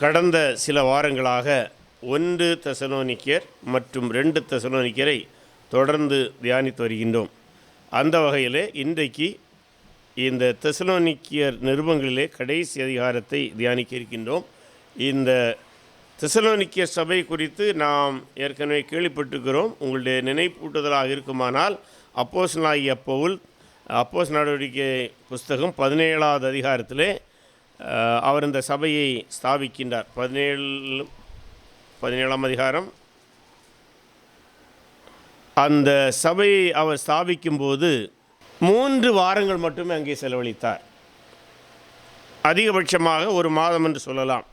கடந்த சில வாரங்களாக 1 தெசலோனிக்கேர் மற்றும் 2 தெசலோனிக்கேரை தொடர்ந்து தியானித்து வருகின்றோம். அந்த வகையில் இன்றைக்கு இந்த தெசலோனிக்கேர் நிருபங்களிலே கடைசி அதிகாரத்தை தியானிக்க இருக்கின்றோம். இந்த தெசலோனிக்கேர் சபை குறித்து நாம் ஏற்கனவே கேள்விப்பட்டிருக்கிறோம். உங்களுடைய நினைப்பூட்டுதலாக இருக்குமானால் அப்போஸ்தலனாகிய பவுல் அப்போஸ்தலர் நடவடிக்கை புஸ்தகம் 17வது அதிகாரத்திலே அவர் இந்த சபையை ஸ்தாபிக்கின்றார். 17ஆம் அதிகாரம். அந்த சபையை அவர் ஸ்தாபிக்கும்போது 3 வாரங்கள் மட்டுமே அங்கே செலவழித்தார். அதிகபட்சமாக ஒரு மாதம் என்று சொல்லலாம்.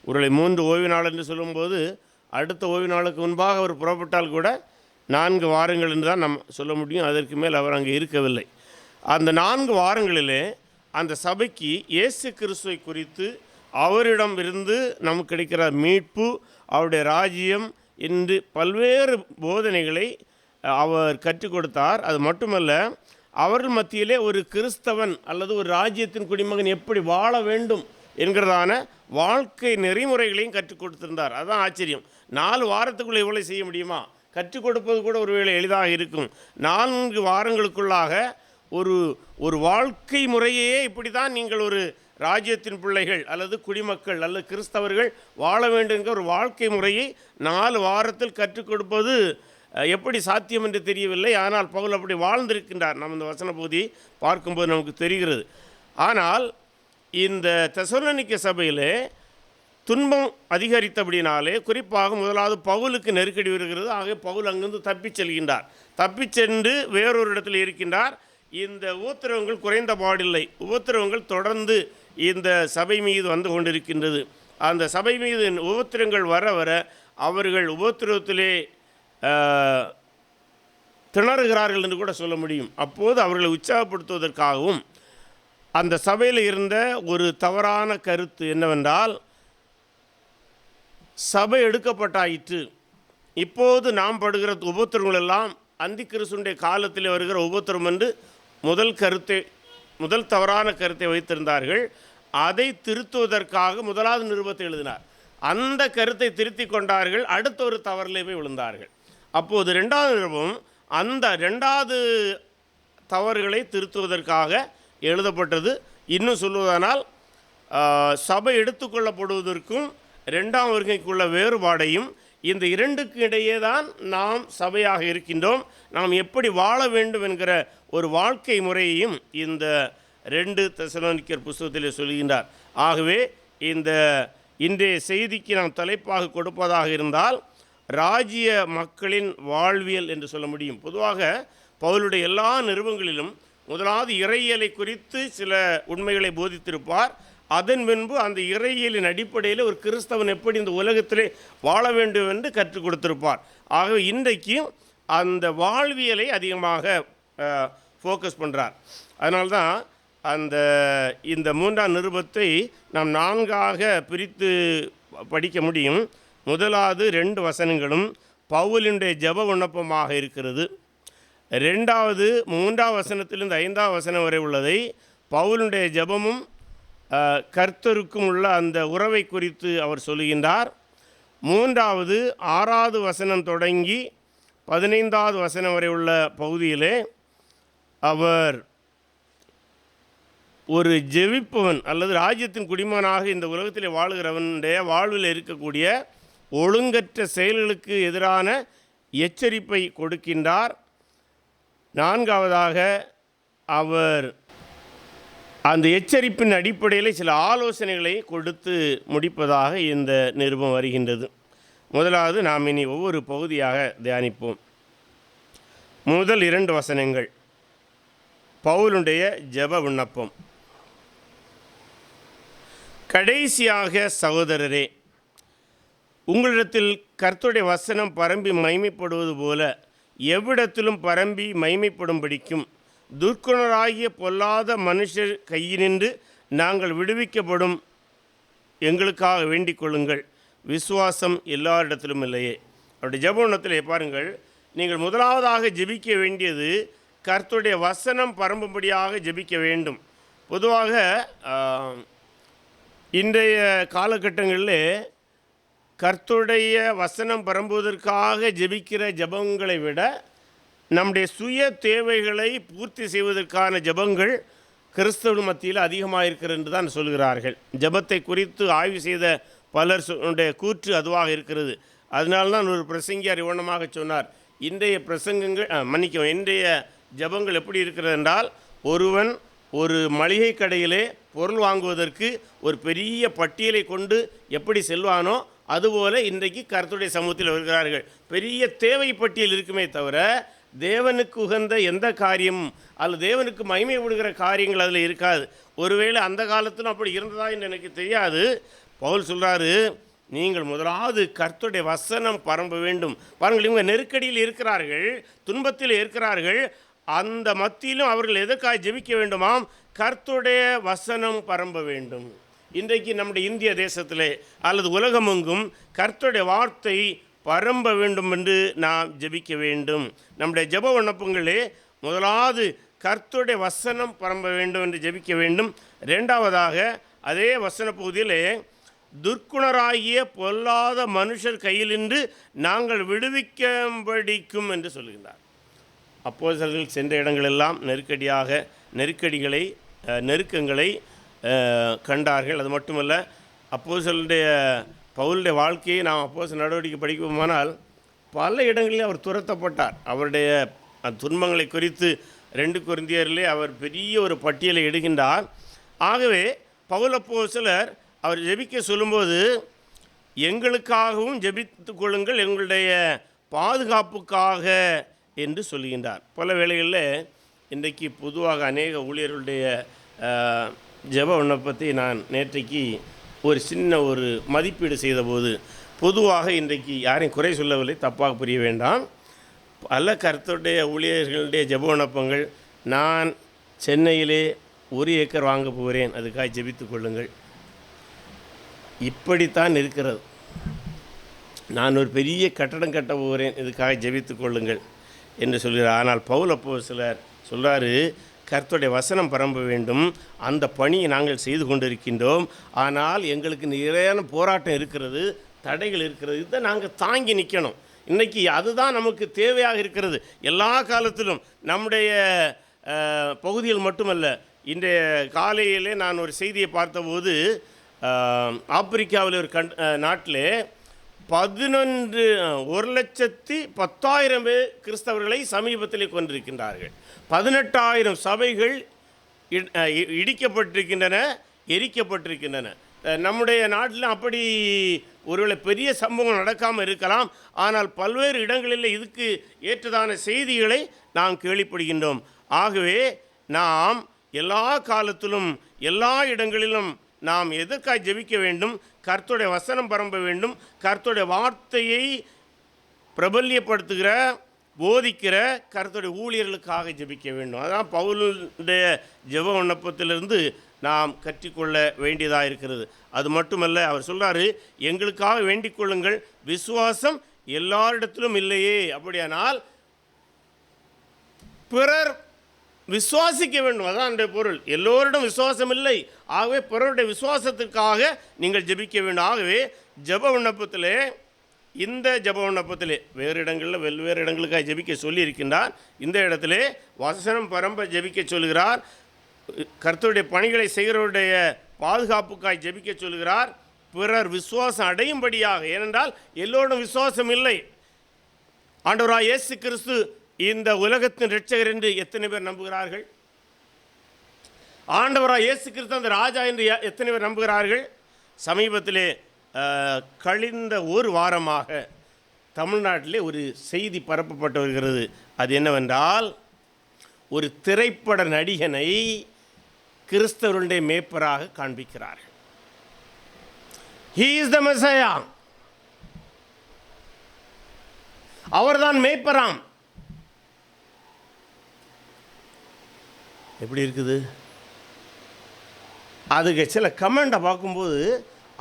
ஒருவேளை 3 ஓய்வு நாள் என்று சொல்லும்போது அடுத்த ஓய்வு நாளுக்கு முன்பாக அவர் புறப்பட்டால் கூட 4 வாரங்கள் என்று தான் நம்ம சொல்ல முடியும். அதற்கு மேல் அவர் அங்கே இருக்கவில்லை. அந்த 4 வாரங்களிலே அந்த சபைக்கு இயேசு கிறிஸ்துவை குறித்து, அவரிடம் இருந்து நமக்கு கிடைக்கிற மீட்பு, அவருடைய ராஜ்யம் என்று பல்வேறு போதனைகளை அவர் கற்றுக் கொடுத்தார். அது மட்டுமல்ல, அவர்கள் மத்தியிலே ஒரு கிறிஸ்தவன் அல்லது ஒரு ராஜ்யத்தின் குடிமகன் எப்படி வாழ வேண்டும் என்கிறதான வாழ்க்கை நெறிமுறைகளையும் கற்றுக் கொடுத்திருந்தார். அதுதான் ஆச்சரியம். 4 வாரத்துக்குள்ளே இவ்வளோ செய்ய முடியுமா? கற்றுக் கொடுப்பது கூட ஒருவேளை எளிதாக இருக்கும். 4 வாரங்களுக்குள்ளாக ஒரு வாழ்க்கை முறையே இப்படி தான் நீங்கள் ஒரு ராஜ்யத்தின் பிள்ளைகள் அல்லது குடிமக்கள் அல்லது கிறிஸ்தவர்கள் வாழ வேண்டும் என்கிற ஒரு வாழ்க்கை முறையை 4 வாரத்தில் கற்றுக் கொடுப்பது எப்படி சாத்தியம் என்று தெரியவில்லை. ஆனால் பவுல் அப்படி வாழ்ந்திருக்கின்றார். நம்ம இந்த வசன பகுதி பார்க்கும்போது நமக்கு தெரிகிறது. ஆனால் இந்த தெசலோனிக்கே சபையிலே துன்பம் அதிகரித்தபடினாலே, குறிப்பாக முதலாவது பவுலுக்கு நெருக்கடி வருகிறது. ஆக பவுல் அங்கிருந்து தப்பிச் செல்கின்றார். தப்பிச் சென்று வேறொரு இடத்தில் இருக்கின்றார். இந்த உபத்திரவங்கள் குறைந்த பாடில்லை. உபத்திரவங்கள் தொடர்ந்து இந்த சபை மீது வந்து கொண்டிருக்கின்றது. அந்த சபை மீது உபத்திரங்கள் வர வர அவர்கள் உபத்திரவத்திலே திணறுகிறார்கள் என்று கூட சொல்ல முடியும். அப்போது அவர்களை உற்சாகப்படுத்துவதற்காகவும் அந்த சபையில் இருந்த ஒரு தவறான கருத்து என்னவென்றால், சபை எடுக்கப்பட்டாயிற்று, இப்போது நாம் படுகிற உபத்திரங்கள் எல்லாம் அந்தி கிறிஸ்துவினுடைய காலத்தில் வருகிற உபத்திரம் என்று முதல் தவறான கருத்தை வைத்திருந்தார்கள். அதை திருத்துவதற்காக முதலாவது நிருபத்தை எழுதினார். அந்த கருத்தை திருத்தி கொண்டார்கள். அடுத்த ஒரு தவறிலே போய் விழுந்தார்கள். அப்போது 2வது நிருபம் அந்த 2வது தவறுகளை திருத்துவதற்காக எழுதப்பட்டது. இன்னும் சொல்வதானால், சபை எடுத்துக்கொள்ளப்படுவதற்கும் 2ஆம் வருகைக்குள்ள வேறுபாடையும், இந்த 2க்கு இடையே தான் நாம் சபையாக இருக்கின்றோம், நாம் எப்படி வாழ வேண்டும் என்கிற ஒரு வாழ்க்கை முறையையும் இந்த 2 தெசலோனிக்கேர் புஸ்தகத்தில் சொல்கின்றார். ஆகவே இந்த இன்றைய செய்திக்கு நாம் தலைப்பாக கொடுப்பதாக இருந்தால், ராஜ்ய மக்களின் வாழ்வியல் என்று சொல்ல முடியும். பொதுவாக பவுலுடைய எல்லா நிருபங்களிலும் முதலாவது இறையியலை குறித்து சில உண்மைகளை போதித்திருப்பார். அதன் பின்பு அந்த இறையியலின் அடிப்படையில் ஒரு கிறிஸ்தவன் எப்படி இந்த உலகத்திலே வாழ வேண்டும் என்று கற்றுக் கொடுத்திருப்பார். ஆகவே இன்றைக்கும் அந்த வாழ்வியலை அதிகமாக ஃபோக்கஸ் பண்ணுறார். அதனால்தான் இந்த 3ஆம் நிருபத்தை நாம் 4ஆக பிரித்து படிக்க முடியும். முதலாவது 2 வசனங்களும் பவுலினுடைய ஜெப விண்ணப்பமாக இருக்கிறது. 2வது 3ஆம் வசனத்திலிருந்து 5ஆம் வசனம் வரை உள்ளதை பவுலுடைய ஜெபமும் கர்த்தருக்கும் உள்ள அந்த உறவை குறித்து அவர் சொல்லுகின்றார். 3வது 6வது வசனம் தொடங்கி 15வது வசனம் வரை உள்ள பகுதியிலே அவர் ஒரு ஜெபிப்பவன் அல்லது ராஜ்யத்தின் குடிமகனாக இந்த உலகத்தில் வாழுகிறவனுடைய வாழ்வில் இருக்கக்கூடிய ஒழுங்கற்ற செயல்களுக்கு எதிரான எச்சரிப்பை கொடுக்கின்றார். 4வதாக அவர் அந்த எச்சரிப்பின் அடிப்படையில் சில ஆலோசனைகளை கொடுத்து முடிப்பதாக இந்த நிருபம் வருகின்றது. முதலாவது நாம் இனி ஒவ்வொரு பகுதியாக தியானிப்போம். முதல் 2 வசனங்கள் பவுலுடைய ஜெப விண்ணப்பம். கடைசியாக சகோதரரே, உங்களிடத்தில் கர்த்தருடைய வசனம் பரம்பி மகிமைப்படுவது போல எவ்விடத்திலும் பரம்பி மகிமைப்படும்படிக்கும் துர்க்குணராகிய பொல்லாத மனுஷர் கையினின்று நாங்கள் விடுவிக்கப்படும் எங்களுக்காக வேண்டிக் கொள்ளுங்கள். விசுவாசம் எல்லாரிடத்திலும் இல்லையே. அவருடைய ஜெபத்திலே பாருங்கள், நீங்கள் முதலாவதாக ஜெபிக்க வேண்டியது கர்த்தருடைய வசனம் பரம்பும்படியாக ஜெபிக்க வேண்டும். பொதுவாக இன்றைய காலகட்டங்களில் கர்த்தருடைய வசனம் பரம்புவதற்காக ஜெபிக்கிற ஜெபங்களை விட நம்முடைய சுய தேவைகளை பூர்த்தி செய்வதற்கான ஜெபங்கள் கிறிஸ்தவ மத்தியில் அதிகமாக இருக்கிறது என்று தான் சொல்கிறார்கள். ஜெபத்தை குறித்து ஆய்வு செய்த பலர் கூற்று அதுவாக இருக்கிறது. அதனால்தான் ஒரு பிரசங்கியார் இவனமாக சொன்னார், இன்றைய பிரசங்கங்கள் இன்றைய ஜெபங்கள் எப்படி இருக்கிறது என்றால், ஒருவன் ஒரு மளிகை கடையிலே பொருள் வாங்குவதற்கு ஒரு பெரிய பட்டியலை கொண்டு எப்படி செல்வானோ அதுபோல் இன்றைக்கு கர்த்தருடைய சமூகத்தில் வருகிறார்கள். பெரிய தேவை பட்டியல் இருக்குமே தவிர தேவனுக்கு உகந்த எந்த காரியம் அல்லது தேவனுக்கு மகிமை விடுகிற காரியங்கள் அதில் இருக்காது. ஒருவேளை அந்த காலத்திலும் அப்படி இருந்ததா என்று எனக்கு தெரியாது. பவுல் சொல்கிறாரு, நீங்கள் முதலாவது கர்த்தருடைய வசனம் பரம்ப வேண்டும். பாருங்கள், இவங்க நெருக்கடியில் இருக்கிறார்கள், துன்பத்தில் இருக்கிறார்கள். அந்த மத்தியிலும் அவர்கள் எதற்காக ஜெபிக்க வேண்டுமாம்? கர்த்தருடைய வசனம் பரம்ப வேண்டும். இன்றைக்கு நம்முடைய இந்திய தேசத்திலே அல்லது உலகமெங்கும் கர்த்தருடைய வார்த்தை பரம்ப வேண்டும் என்று நாம் ஜெபிக்க வேண்டும். நம்முடைய ஜெப விண்ணப்பங்களே முதலாவது கர்த்தருடைய வசனம் பரம்ப வேண்டும் என்று ஜெபிக்க வேண்டும். இரண்டாவதாக அதே வசன பகுதியிலே துர்க்குணராகிய பொல்லாத மனுஷர் கையிலின்று நாங்கள் விடுவிக்கும்படிக்கும் என்று சொல்லுகின்றார். அப்போஸ்தலர்கள் சென்ற இடங்களெல்லாம் நெருக்கங்களை கண்டார்கள். அது மட்டுமல்ல, அப்போஸ்தலருடைய பவுலுடைய வாழ்க்கையை நாம் அப்போஸ்தலர் நடவடிக்கை படிக்குமானால் பல இடங்களில் அவர் துரத்தப்பட்டார். அவருடைய துன்பங்களை குறித்து 2 கொரிந்தியரிலே அவர் பெரிய ஒரு பட்டியலை இடுகின்றார். ஆகவே பவுல் அப்போஸ்தலர் அவர் ஜெபிக்க சொல்லும்போது, எங்களுக்காகவும் ஜெபித்து கொள்ளுங்கள், எங்களுடைய பாதுகாப்புக்காக என்று சொல்லுகின்றார். பல வேளைகளில் இன்றைக்கு பொதுவாக அநேக ஊழியர்களுடைய ஜெப விண்ணப்பத்தை நான் நேற்றைக்கு ஒரு சின்ன ஒரு மதிப்பீடு செய்தபோது, பொதுவாக இன்றைக்கு யாரையும் குறை சொல்லவில்லை, தப்பாக புரிய வேண்டாம். பல கர்த்தருடைய ஊழியர்களுடைய ஜெப விண்ணப்பங்கள், நான் சென்னையிலே 1 ஏக்கர் வாங்க போகிறேன், அதுக்காக ஜெபித்து கொள்ளுங்கள், இப்படித்தான் இருக்கிறது. நான் ஒரு பெரிய கட்டடம் கட்ட போகிறேன், இதுக்காக ஜெபித்து கொள்ளுங்கள் என்று சொல்கிறார். ஆனால் பவுல் அப்போஸ்தலர் சொல்கிறாரு, கர்த்தருடைய வசனம் பரம்ப வேண்டும், அந்த பணியை நாங்கள் செய்து கொண்டிருக்கின்றோம். ஆனால் எங்களுக்கு நிறையான போராட்டம் இருக்கிறது, தடைகள் இருக்கிறது, இதை நாங்கள் தாங்கி நிற்கணும். இன்றைக்கி அதுதான் நமக்கு தேவையாக இருக்கிறது. எல்லா காலத்திலும் நம்முடைய பகுதியில் மட்டுமல்ல, இன்றைய காலையிலே நான் ஒரு செய்தியை பார்த்தபோது, ஆப்பிரிக்காவில் ஒரு நாட்டில் 1,10,10,000 பேர் கிறிஸ்தவர்களை சமீபத்திலே கொண்டிருக்கின்றார்கள். 18,000 சபைகள் இடிக்கப்பட்டிருக்கின்றன, எரிக்கப்பட்டிருக்கின்றன. நம்முடைய நாட்டில் அப்படி ஒருவேளை பெரிய சம்பவம் நடக்காமல் இருக்கலாம். ஆனால் பல்வேறு இடங்களில் இதுக்கு ஏற்றதான செய்திகளை நாம் கேள்விப்படுகின்றோம். ஆகவே நாம் எல்லா காலத்திலும் எல்லா இடங்களிலும் நாம் எதற்காக ஜெபிக்க வேண்டும்? கர்த்தருடைய வசனம் பரம்ப வேண்டும், கர்த்தருடைய வார்த்தையை பிரபல்யப்படுத்துகிற போதிக்கிற கர்த்தருடைய ஊழியர்களுக்காக ஜெபிக்க வேண்டும். அதான் பவுலுடைய ஜெப விண்ணப்பத்திலிருந்து நாம் கற்றுக்கொள்ள வேண்டியதாக இருக்கிறது. அது மட்டுமல்ல, அவர் சொல்கிறாரு, எங்களுக்காக வேண்டிக் கொள்ளுங்கள், விசுவாசம் எல்லாரிடத்திலும் இல்லையே, அப்படியானால் பிறர் விசுவாசிக்க வேண்டும், அதான் அந்த பொருள். எல்லோரிடம் விசுவாசம் இல்லை, ஆகவே பிறருடைய விசுவாசத்திற்காக நீங்கள் ஜெபிக்க வேண்டும். ஆகவே ஜெப விண்ணப்பத்திலே, இந்த ஜெப விண்ணப்பத்திலே வேறு இடங்களில் வெவ்வேறு இடங்களுக்காக ஜெபிக்க சொல்லியிருக்கின்றார். இந்த இடத்திலே வசனம் பரம்ப ஜெபிக்க சொல்கிறார். கர்த்தருடைய பணிகளை செய்கிறவருடைய பாதுகாப்புக்காய் ஜெபிக்க சொல்கிறார். பிறர் விசுவாசம் அடையும்படியாக, ஏனென்றால் எல்லோரும் விசுவாசம் இல்லை. ஆண்டவராய் இயேசு கிறிஸ்து இந்த உலகத்தின் இரட்சகர் என்று எத்தனை பேர் நம்புகிறார்கள்? ஆண்டவராய் இயேசு கிறிஸ்து அந்த ராஜா என்று எத்தனை பேர் நம்புகிறார்கள்? சமீபத்திலே கழிந்த ஒரு வாரமாக தமிழ்நாட்டிலே ஒரு செய்தி பரப்பப்பட்டு வருகிறது. அது என்னவென்றால், ஒரு திரைப்பட நடிகனை கிறிஸ்தவருடைய மேய்ப்பராக காண்பிக்கிறார்கள். He is the Messiah. அவர்தான் மேய்ப்பராம். எப்படி இருக்குது? அதுக்கு சில கமெண்டை பார்க்கும்போது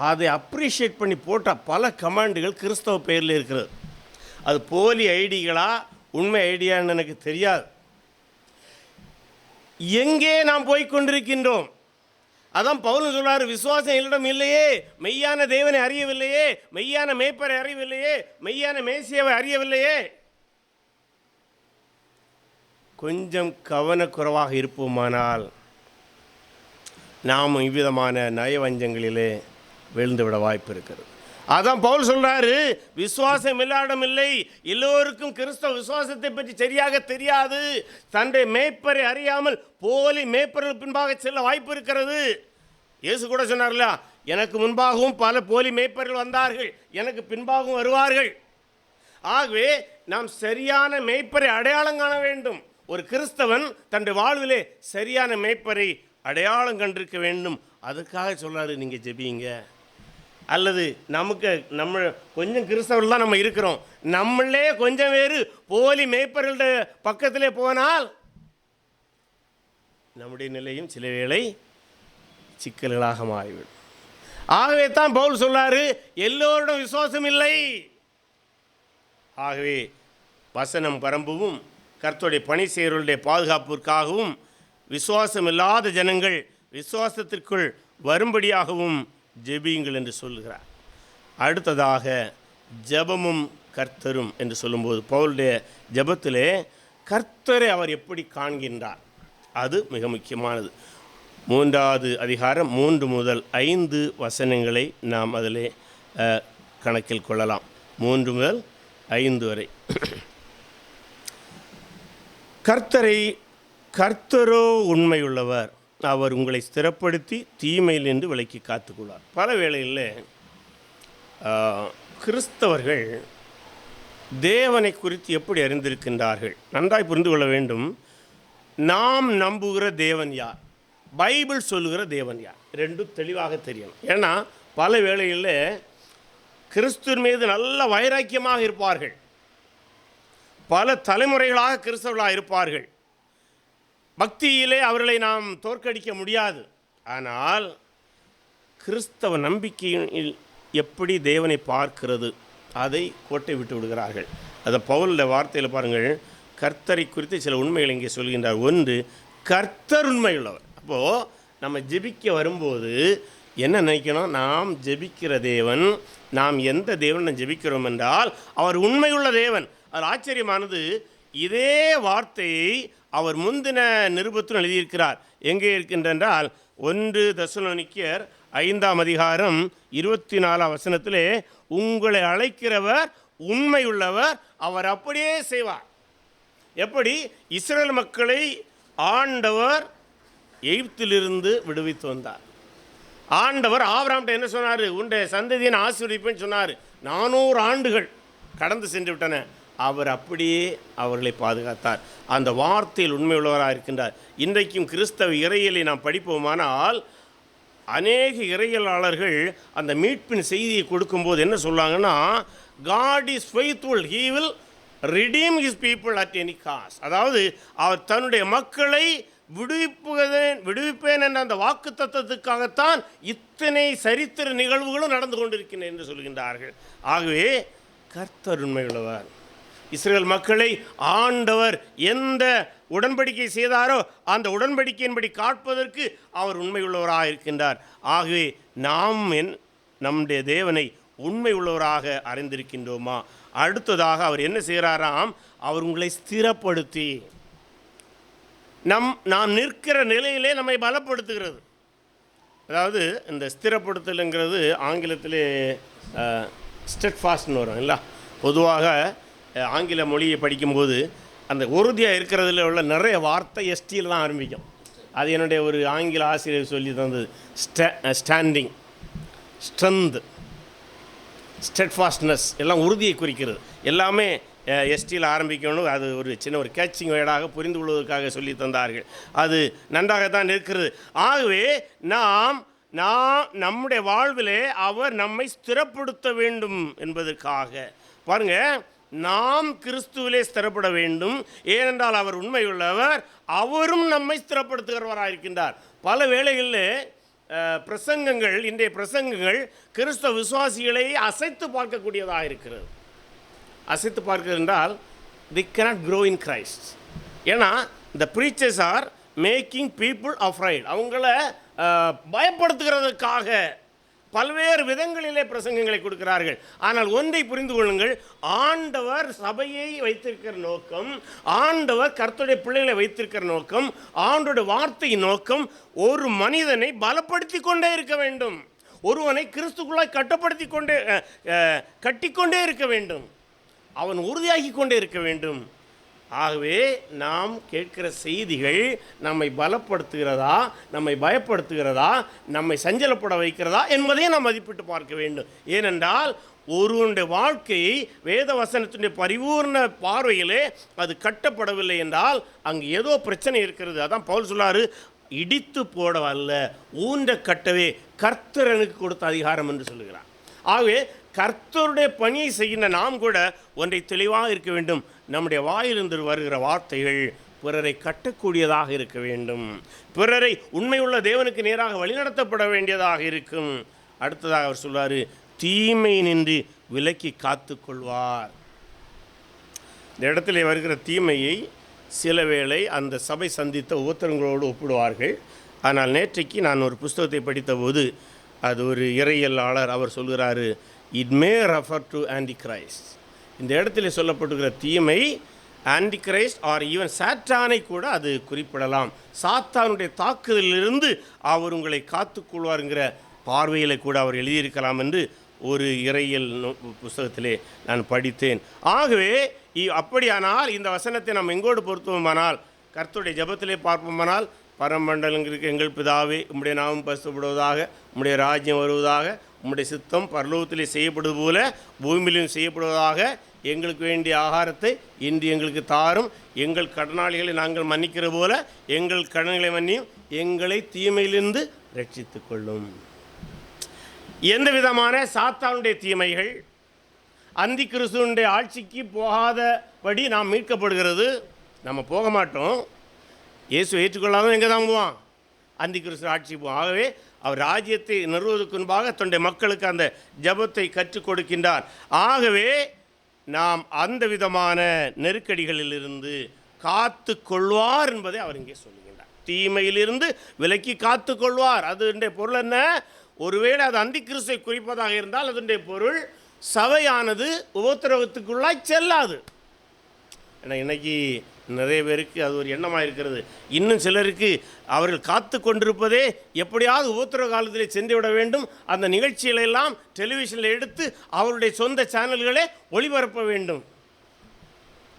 அதை அப்ரிஷியேட் பண்ணி போட்ட பல கமாண்டுகள் கிறிஸ்தவ பெயரில் இருக்கிறது. அது போலி ஐடிகளா உண்மை ஐடியான்னு எனக்கு தெரியாது. எங்கே நாம் போய்கொண்டிருக்கின்றோம்? அதான் பவுல் சொல்றாரு, விசுவாசம் என்னிடம் இல்லையே, மெய்யான தேவனை அறியவில்லையே, மெய்யான மேய்ப்பரை அறியவில்லையே, மெய்யான மேசியாவை அறியவில்லையே. கொஞ்சம் கவனக்குறைவாக இருப்போமானால் நாம் இவ்விதமான நயவஞ்சங்களிலே விழுந்துவிட வாய்ப்பு இருக்கிறது. அதான் பவுல் சொல்றாரு, விசுவாசம் எல்லாரிடம் இல்லை, எல்லோருக்கும் கிறிஸ்தவ விசுவாசத்தை பற்றி சரியாக தெரியாது, தன்னுடைய மேய்ப்பரை அறியாமல் போலி மேய்ப்பர்கள் பின்பாக செல்ல வாய்ப்பு இருக்கிறது. இயேசு கூட சொன்னார்ல, எனக்கு முன்பாகவும் பல போலி மேய்ப்பர்கள் வந்தார்கள், எனக்கு பின்பாகவும் வருவார்கள். ஆகவே நாம் சரியான மேய்ப்பரை அடையாளம் காண வேண்டும். ஒரு கிறிஸ்தவன் தன்னுடைய வாழ்விலே சரியான மேய்ப்பரை அடையாளம் கண்டிருக்க வேண்டும். அதுக்காக சொல்றாரு, நீங்கள் ஜெபிங்க. அல்லது நம்ம கொஞ்சம் கிறிஸ்தவர்கள் தான் நம்ம இருக்கிறோம், நம்மளே கொஞ்சம் பேர் போலி மேய்ப்பர்களுடைய பக்கத்திலே போனால் நம்முடைய நிலையும் சில வேளை சிக்கல்களாக மாறிவிடும். ஆகவே தான் பவுல் சொல்றாரு, எல்லோருடைய விசுவாசம் இல்லை. ஆகவே வசனம் பரம்பவும் கர்த்தருடைய பணி செய்கிறவர்களுடைய பாதுகாப்பிற்காகவும் விசுவாசம் இல்லாத ஜனங்கள் விசுவாசத்திற்குள் வரும்படியாகவும் ஜெபியுங்கள் என்று சொல்லுகிறார். அடுத்ததாக ஜெபமும் கர்த்தரும் என்று சொல்லும்போது பவுலுடைய ஜெபத்திலே கர்த்தரை அவர் எப்படி காண்கின்றார், அது மிக முக்கியமானது. 3வது அதிகாரம் 3 முதல் 5 வசனங்களை நாம் அதிலே கணக்கில் கொள்ளலாம். 3 முதல் 5 வரை. கர்த்தரோ உண்மையுள்ளவர், அவர் உங்களை ஸ்திரப்படுத்தி தீமையில் என்று விலக்கி காத்துக்கொள்வார். பல வேளைகளில் கிறிஸ்தவர்கள் தேவனை குறித்து எப்படி அறிந்திருக்கின்றார்கள்? நன்றாய் புரிந்து கொள்ள வேண்டும். நாம் நம்புகிற தேவன் யார், பைபிள் சொல்லுகிற தேவன் யார், ரெண்டும் தெளிவாக தெரியணும். ஏன்னா பல வேளைகளில் கிறிஸ்துவின் மீது நல்ல வைராக்கியமாக இருப்பார்கள், பல தலைமுறைகளாக கிறிஸ்தவர்களாக இருப்பார்கள், பக்தியிலே அவர்களை நாம் தோற்கடிக்க முடியாது. ஆனால் கிறிஸ்தவ நம்பிக்கையில் எப்படி தேவனை பார்க்கிறது, அதை கோட்டை விட்டு விடுகிறார்கள். அதை பவுலுடைய வார்த்தையில் பாருங்கள், கர்த்தரை குறித்து சில உண்மைகள் இங்கே சொல்கின்றார். ஒன்று, கர்த்தர் உண்மையுள்ளவர். அப்போது நம்ம ஜெபிக்க வரும்போது என்ன நினைக்கணும்? நாம் ஜெபிக்கிற தேவன், நாம் எந்த தேவனை ஜெபிக்கிறோம் என்றால் அவர் உண்மையுள்ள தேவன். அது ஆச்சரியமானது. இதே வார்த்தையை அவர் முந்தின நிருபத்தில் எழுதியிருக்கிறார். எங்கே இருக்கின்றால் 1 தெசலோனிக்கேயர் 5ஆம் அதிகாரம் 24ஆம் வசனத்திலே, உங்களை அழைக்கிறவர் உண்மையுள்ளவர், அவர் அப்படியே செய்வார். எப்படி? இஸ்ரவேல் மக்களை ஆண்டவர் எகிப்திலிருந்து விடுவித்து வந்தார். ஆண்டவர் ஆபிரகாம்கிட்ட என்ன சொன்னார்? உன்னுடைய சந்ததியை ஆசீர்வதிப்பேன்னு சொன்னார். 400 ஆண்டுகள் கடந்து சென்று விட்டன. அவர் அப்படியே அவர்களை பாதுகாத்தார். அந்த வார்த்தையில் உண்மையுள்ளவராக இருக்கின்றார். இன்றைக்கும் கிறிஸ்தவ இறையியலை நாம் படிப்போமானால் அநேக இறையியலாளர்கள் அந்த மீட்பின் செய்தியை கொடுக்கும்போது என்ன சொல்லுவாங்கன்னா, God is faithful, he will redeem his people at any cost. அதாவது அவர் தன்னுடைய மக்களை விடுவிப்பேன் என்ற அந்த வாக்கு தத்துவத்துக்காகத்தான் இத்தனை சரித்திர நிகழ்வுகளும் நடந்து கொண்டிருக்கின்றன என்று சொல்கின்றார்கள். ஆகவே கர்த்தர் உண்மையுள்ளவர். இஸ்ரவேல் மக்களை ஆண்டவர் எந்த உடன்படிக்கை செய்தாரோ அந்த உடன்படிக்கையின்படி காட்பதற்கு அவர் உண்மையுள்ளவராக இருக்கின்றார். ஆகவே நாம் நம்முடைய தேவனை உண்மை உள்ளவராக அறிந்திருக்கின்றோமா? அடுத்ததாக அவர் என்ன செய்கிறாராம்? அவர் உங்களை ஸ்திரப்படுத்தி நாம் நிற்கிற நிலையிலே நம்மை பலப்படுத்துகிறது. அதாவது இந்த ஸ்திரப்படுத்தலுங்கிறது ஆங்கிலத்திலே ஸ்டெட்ஃபாஸ்ட்னு வரும் இல்லை? பொதுவாக ஆங்கில மொழியை படிக்கும்போது அந்த உறுதியாக இருக்கிறதுல உள்ள நிறைய வார்த்தை எஸ்டியில் தான் ஆரம்பிக்கும். அது என்னுடைய ஒரு ஆங்கில ஆசிரியர் சொல்லி தந்தது. ஸ்டாண்டிங், ஸ்ட்ரென்த், ஸ்டெட்ஃபாஸ்ட்னஸ் எல்லாம் உறுதியை குறிக்கிறது. எல்லாமே எஸ்டியில் ஆரம்பிக்கணும். அது ஒரு சின்ன ஒரு கேட்சிங் வேர்டாக புரிந்து கொள்வதற்காக சொல்லி தந்தார்கள். அது நன்றாகத்தான் இருக்கிறது. ஆகவே நம்முடைய வாழ்விலே அவர் நம்மை ஸ்திரப்படுத்த வேண்டும் என்பதற்காக பாருங்கள், நாம் கிறிஸ்துவிலே ஸ்திரப்பட வேண்டும். ஏனென்றால் அவர் உண்மையுள்ளவர், அவரும் நம்மை ஸ்திரப்படுத்துகிறவராக இருக்கின்றார். பல வேளைகளில் பிரசங்கங்கள், இன்றைய பிரசங்கங்கள் கிறிஸ்தவ விசுவாசிகளை அசைத்து பார்க்கக்கூடியதாக இருக்கிறது. அசைத்து பார்க்கிறது என்றால் they cannot grow in Christ. ஏன்னா the preachers are making people afraid. அவங்கள பயப்படுத்துகிறதுக்காக பல்வேறு விதங்களிலே பிரசங்கங்களை கொடுக்கிறார்கள். ஆனால் ஒன்றை புரிந்து கொள்ளுங்கள், ஆண்டவர் சபையை வைத்திருக்கிற நோக்கம், ஆண்டவர் கர்த்தருடைய பிள்ளைகளை வைத்திருக்கிற நோக்கம், ஆண்டவருடைய வார்த்தையின் நோக்கம் ஒரு மனிதனை பலப்படுத்தி கொண்டே இருக்க வேண்டும், ஒருவனை கிறிஸ்துக்குள்ளாய் கட்டிக்கொண்டே இருக்க வேண்டும், அவன் உறுதியாகி கொண்டே இருக்க வேண்டும். ஆகவே நாம் கேட்கிற செய்திகள் நம்மை பலப்படுத்துகிறதா, நம்மை பயப்படுத்துகிறதா, நம்மை சஞ்சலப்பட வைக்கிறதா என்பதை நாம் மதிப்பிட்டு பார்க்க வேண்டும். ஏனென்றால் ஒருவனுடைய வாழ்க்கையை வேத வசனத்தினுடைய பரிபூர்ண பார்வையிலே அது கட்டப்படவில்லை என்றால் அங்கு ஏதோ பிரச்சனை இருக்கிறது. அதான் பவுல் சொல்லாரு, இடித்து போடவல்ல ஊன்ற கட்டவே கர்த்தரனுக்கு கொடுத்த அதிகாரம் என்று சொல்லுகிறார். ஆகவே கர்த்தருடைய பணியை செய்கின்ற நாம் கூட ஒன்றை தெளிவாக இருக்க வேண்டும், நம்முடைய வாயிலிருந்து வருகிற வார்த்தைகள் பிறரை கட்டக்கூடியதாக இருக்க வேண்டும், பிறரை உண்மையுள்ள தேவனுக்கு நேராக வழிநடத்தப்பட வேண்டியதாக இருக்கும். அடுத்ததாக அவர் சொல்வார், தீமை நின்று விலக்கி காத்து கொள்வார். இந்த இடத்துல வருகிற தீமையை சில வேளை அந்த சபை சந்தித்த உபத்திரங்களோடு ஒப்பிடுவார்கள். ஆனால் நேற்றைக்கு நான் ஒரு புஸ்தகத்தை படித்த போது அது ஒரு இறையியலாளர் அவர் சொல்கிறாரு, it may refer to Antichrist. இந்த இடத்துல சொல்லப்பட்டுகிற தீமை ஆன்டிகிரைஸ்ட் ஆர் ஈவன் சாத்தானை கூட அது குறிப்பிடலாம். சாத்தானுடைய தாக்குதலிலிருந்து அவர் உங்களை காத்துக்கொள்வாருங்கிற பார்வையில் கூட அவர் எழுதியிருக்கலாம் என்று ஒரு இறையியல் புஸ்தகத்திலே நான் படித்தேன். ஆகவே அப்படியானால் இந்த வசனத்தை நாம் எங்கோடு பொருத்துவோமானால், கர்த்தருடைய ஜெபத்திலே பார்ப்போமானால், பரமண்டலங்களுக்கு எங்கள் பிதாவே, உம்முடைய நாமம் பரிசுத்தப்படுவதாக, உம்முடைய ராஜ்யம் வருவதாக, உம்முடைய சித்தம் பரலோகத்திலே செய்யப்படுவது போல பூமியிலும் செய்யப்படுவதாக, எங்களுக்கு வேண்டிய ஆகாரத்தை இன்று எங்களுக்கு தாரும், எங்கள் கடனாளிகளை நாங்கள் மன்னிக்கிற போல எங்கள் கடன்களை மன்னியும், எங்களை தீமையிலிருந்து ரட்சித்துக் கொள்ளும். எந்த விதமான சாத்தானுடைய தீமைகள் அந்தி கிறிஸ்துவனுடைய ஆட்சிக்கு போகாதபடி நாம் மீட்கப்படுகிறது. நம்ம போக மாட்டோம், இயேசு ஏற்றுக்கொள்ளாமல் எங்கே தான் போவான், அந்தி கிறிஸ்து ஆட்சிக்கு போவோம். ஆகவே அவர் ராஜ்யத்தை நிறுவுவதற்கு முன்பாக தன்னுடைய மக்களுக்கு அந்த ஜபத்தை கற்றுக் கொடுக்கின்றார். ஆகவே நாம் அந்த விதமான நெருக்கடிகளிலிருந்து காத்து கொள்வார் என்பதை அவர் இங்கே சொல்லுகின்றார். தீமையிலிருந்து விலக்கி காத்து கொள்வார். அதனுடைய பொருள் என்ன? ஒருவேளை அது அந்தி கிறிஸ்துவை குறிப்பதாக இருந்தால் அதனுடைய பொருள் சபையானது உபத்திரவத்துக்குள்ளாய் செல்லாது. ஏன்னா இன்னைக்கு நிறைய பேருக்கு அது ஒரு எண்ணமாக இருக்கிறது. இன்னும் சிலருக்கு அவர்கள் காத்து கொண்டிருப்பதே எப்படியாவது உபத்திரவ காலத்திலே சென்று விட வேண்டும், அந்த நிகழ்ச்சிகளெல்லாம் டெலிவிஷனில் எடுத்து அவருடைய சொந்த சேனல்களே ஒளிபரப்ப வேண்டும்.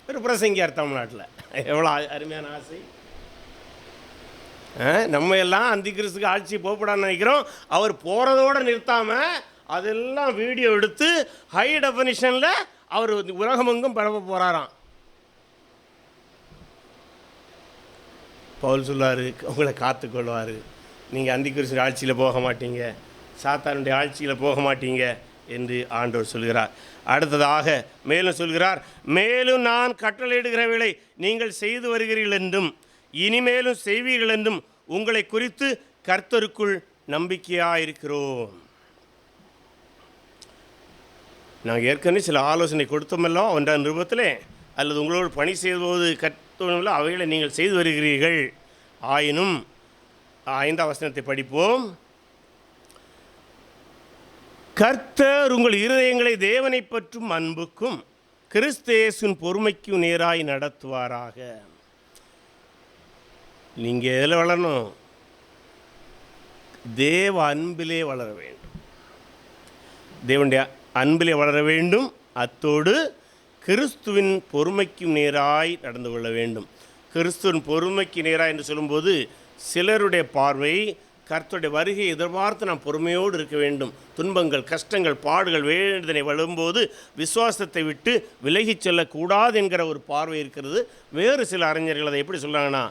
ஒரு பிரசங்கியார் தமிழ்நாட்டில், எவ்வளோ அருமையான ஆசை. நம்ம எல்லாம் அந்தி கிறிஸ்துக்கு ஆட்சி போகப்படான்னு நினைக்கிறோம். அவர் போகிறதோடு நிறுத்தாமல் அதெல்லாம் வீடியோ எடுத்து ஹை டெஃபனிஷனில் அவர் உலகமெங்கும் பரப்ப போகிறாராம். பவுல் சொல்லார், உங்களை காத்துக்கொள்வார், நீங்கள் அந்தி கிறிஸ்து ஆட்சியில் போக மாட்டீங்க, சாத்தானுடைய ஆட்சியில் போக மாட்டீங்க என்று ஆண்டவர் சொல்கிறார். அடுத்ததாக மேலும் சொல்கிறார், மேலும் நான் கட்டளையிடுகிறவர்களை நீங்கள் செய்து வருகிறீர்கள் என்றும் இனிமேலும் செய்வீர்கள் என்றும் உங்களை குறித்து கர்த்தருக்குள் நம்பிக்கையாயிருக்கிறோம். நாங்கள் ஏற்கனவே சில ஆலோசனை கொடுத்தோமல்லோ 1ஆம் நிருபத்திலே, அல்லது உங்களோடு பணி செய்வதோடு கற்றுள்ள அவைகளை நீங்கள் செய்து வருகிறீர்கள். ஆயினும் 5ஆம் வசனத்தை படிப்போம். கர்த்தர் உங்கள் இருதயங்களை தேவனை பற்றும் அன்புக்கும் கிறிஸ்து இயேசுவின் பொறுமைக்கும் நேராய் நடத்துவாராக. நீங்கள் எதில் வளரணும்? தேவ அன்பிலே வளர வேண்டும், தேவனுடைய அன்பிலே வளர வேண்டும். அத்தோடு கிறிஸ்துவின் பொறுமைக்கும் நேராய் நடந்து கொள்ள வேண்டும். கிறிஸ்துவின் பொறுமைக்கு நேராய் என்று சொல்லும்போது சிலருடைய பார்வை கர்த்தருடைய வருகையை எதிர்பார்த்து நாம் பொறுமையோடு இருக்க வேண்டும். துன்பங்கள், கஷ்டங்கள், பாடுகள், வேதனை வரும்போது விசுவாசத்தை விட்டு விலகிச் செல்லக்கூடாது என்கிற ஒரு பார்வை இருக்கிறது. வேறு சில அறிஞர்கள் அதை எப்படி சொல்கிறாங்கன்னா,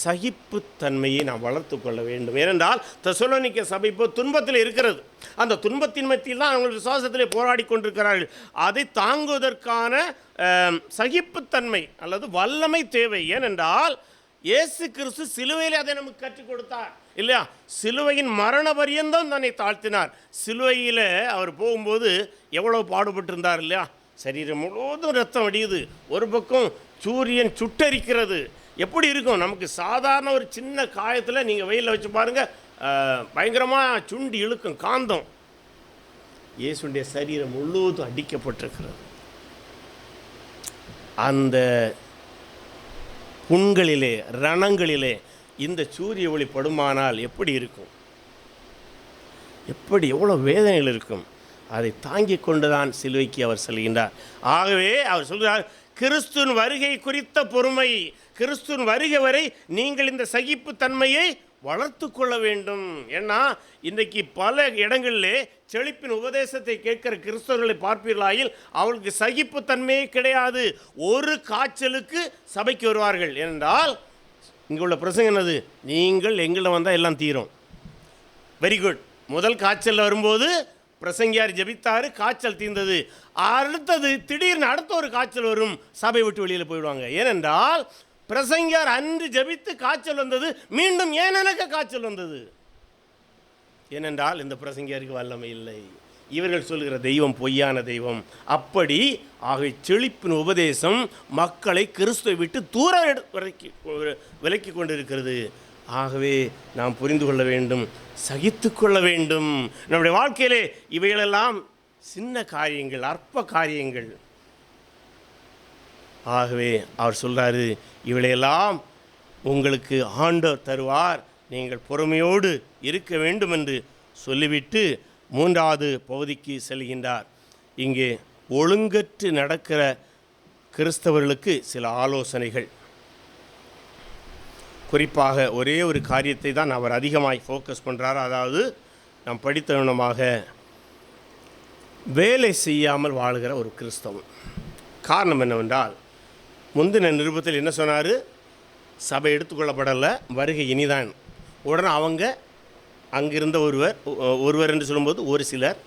சகிப்புத்தன்மையை நாம் வளர்த்து கொள்ள வேண்டும். ஏனென்றால் தெசலோனிக்க சபை இப்போ துன்பத்தில் இருக்கிறது. அந்த துன்பத்தின் மத்தியில் தான் அவங்க விசுவாசத்திலே போராடி கொண்டிருக்கிறார்கள். அதை தாங்குவதற்கான சகிப்புத்தன்மை அல்லது வல்லமை தேவை. ஏனென்றால் இயேசு கிறிஸ்து சிலுவையில் அதை நமக்கு கற்றுக் கொடுத்தார் இல்லையா? சிலுவையின் மரண பரியந்தம் தன்னை தாழ்த்தினார். சிலுவையில் அவர் போகும்போது எவ்வளோ பாடுபட்டிருந்தார் இல்லையா? சரீரம் முழுவதும் ரத்தம் வடியுது, ஒரு பக்கம் சூரியன் சுட்டரிக்கிறது, எப்படி இருக்கும்? நமக்கு சாதாரண ஒரு சின்ன காயத்தில் நீங்கள் வெயிலில் வச்சு பாருங்கள், பயங்கரமாக சுண்டி இழுக்கும் காந்தம். இயேசுடைய சரீரம் முழுவதும் அடிக்கப்பட்டிருக்கிறது. அந்த புண்களிலே ரணங்களிலே இந்த சூரிய ஒளி படுமானால் எப்படி இருக்கும்? எப்படி எவ்வளோ வேதனைகள் இருக்கும்? அதை தாங்கிக் கொண்டுதான் சிலுவைக்கு அவர் செல்கின்றார். ஆகவே அவர் சொல்கிறார், கிறிஸ்துவின் வருகை குறித்த பொறுமை, கிறிஸ்துவின் வருகை வரை நீங்கள் இந்த சகிப்புத்தன்மையை வளர்த்து கொள்ள வேண்டும். ஏன்னா இன்றைக்கு பல இடங்களிலே செழிப்பின் உபதேசத்தை கேட்கிற கிறிஸ்தவர்களை பார்ப்பீர்களாயில் அவர்களுக்கு சகிப்புத்தன்மையே கிடையாது. ஒரு காய்ச்சலுக்கு சபைக்கு வருவார்கள் என்றால் இங்கே உள்ள பிரசங்கம் என்னது? நீங்கள் எங்களை வந்தால் எல்லாம் தீரும். Very good. முதல் காய்ச்சல் வரும்போது பிரசங்கியார் ஜெபித்தார், காய்ச்சல் தீர்ந்தது. அடுத்தது திடீர்னு அடுத்த ஒரு காய்ச்சல் வரும், சபை விட்டு வெளியில் போயிடுவாங்க. ஏனென்றால் பிரசங்கியார் அன்று ஜெபித்து காய்ச்சல் வந்தது, மீண்டும் ஏன் எனக்கு காய்ச்சல் வந்தது? ஏனென்றால் இந்த பிரசங்கியாருக்கு வல்லமை இல்லை. இவர்கள் சொல்கிற தெய்வம் பொய்யான தெய்வம். அப்படி ஆக செழிப்பின் உபதேசம் மக்களை கிறிஸ்துவை விட்டு தூர விலக்கி கொண்டிருக்கிறது. ஆகவே நாம் புரிந்து கொள்ள வேண்டும், சகித்து கொள்ள வேண்டும். நம்முடைய வாழ்க்கையிலே இவைகளெல்லாம் சின்ன காரியங்கள், அற்ப காரியங்கள். ஆகவே அவர் சொல்கிறாரு, இவைகளெல்லாம் உங்களுக்கு ஆண்டவர் தருவார், நீங்கள் பொறுமையோடு இருக்க வேண்டும் என்று சொல்லிவிட்டு மூன்றாவது பகுதிக்கு செல்கின்றார். இங்கே ஒழுங்கற்று நடக்கிற கிறிஸ்தவர்களுக்கு சில ஆலோசனைகள். குறிப்பாக ஒரே ஒரு காரியத்தை தான் அவர் அதிகமாக ஃபோக்கஸ் பண்ணுறார். அதாவது நாம் படித்தவனமாக வேலை செய்யாமல் வாழுகிற ஒரு கிறிஸ்தவன். காரணம் என்னவென்றால், முந்தின நிருபத்தில் என்ன சொன்னார்? சபை எடுத்துக்கொள்ளப்படலை, வருகை இனிதான். உடனே அவங்க அங்கிருந்த ஒருவர் என்று சொல்லும்போது ஒரு சிலர்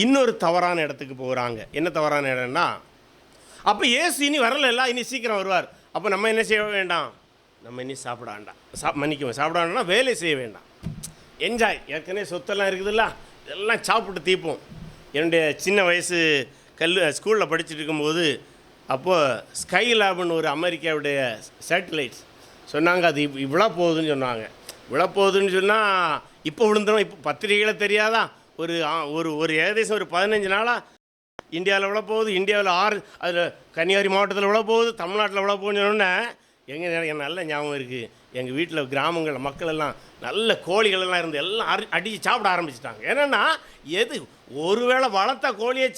இன்னொரு தவறான இடத்துக்கு போகிறாங்க. என்ன தவறான இடம்னா, அப்போ இயேசு இனி வரல, இனி சீக்கிரம் வருவார், அப்போ நம்ம என்ன செய்ய வேண்டாம்? நம்ம இனி சாப்பிட வேண்டாம். சாப்பிட வேண்டாம்னா வேலை செய்ய வேண்டாம், என்ஜாய். ஏற்கனவே சொத்தெல்லாம் இருக்குதுல்ல, இதெல்லாம் சாப்பிட்டு தீப்போம். என்னுடைய சின்ன வயசு ஸ்கூலில் படிச்சுட்டு இருக்கும்போது அப்போது ஸ்கை லேப்னு ஒரு அமெரிக்காவுடைய சேட்டலைட்ஸ் சொன்னாங்க, அது இவ்வளோ போகுதுன்னு சொன்னாங்க. இவ்வளோ போகுதுன்னு சொன்னால் இப்போ விழுந்துடும். இப்போ பத்திரிகையில் தெரியாதா? ஒரு ஏகதேசம் ஒரு 15 நாளாக இந்தியாவில் எவ்வளோ போகுது, இந்தியாவில் 6, அதில் கன்னியாகுமரி மாவட்டத்தில் எவ்வளோ போகுது, தமிழ்நாட்டில் எவ்வளோ போகுதுன்னு சொன்னோன்னே எனக்கு நல்ல ஞாபகம் இருக்குது. எங்கள் வீட்டில் கிராமங்களில் மக்கள் எல்லாம் நல்ல கோழிகளெல்லாம் இருந்து எல்லாம் அடித்து சாப்பிட ஆரம்பிச்சிட்டாங்க. ஏன்னா எது ஒருவேளை வளர்த்த கோழியை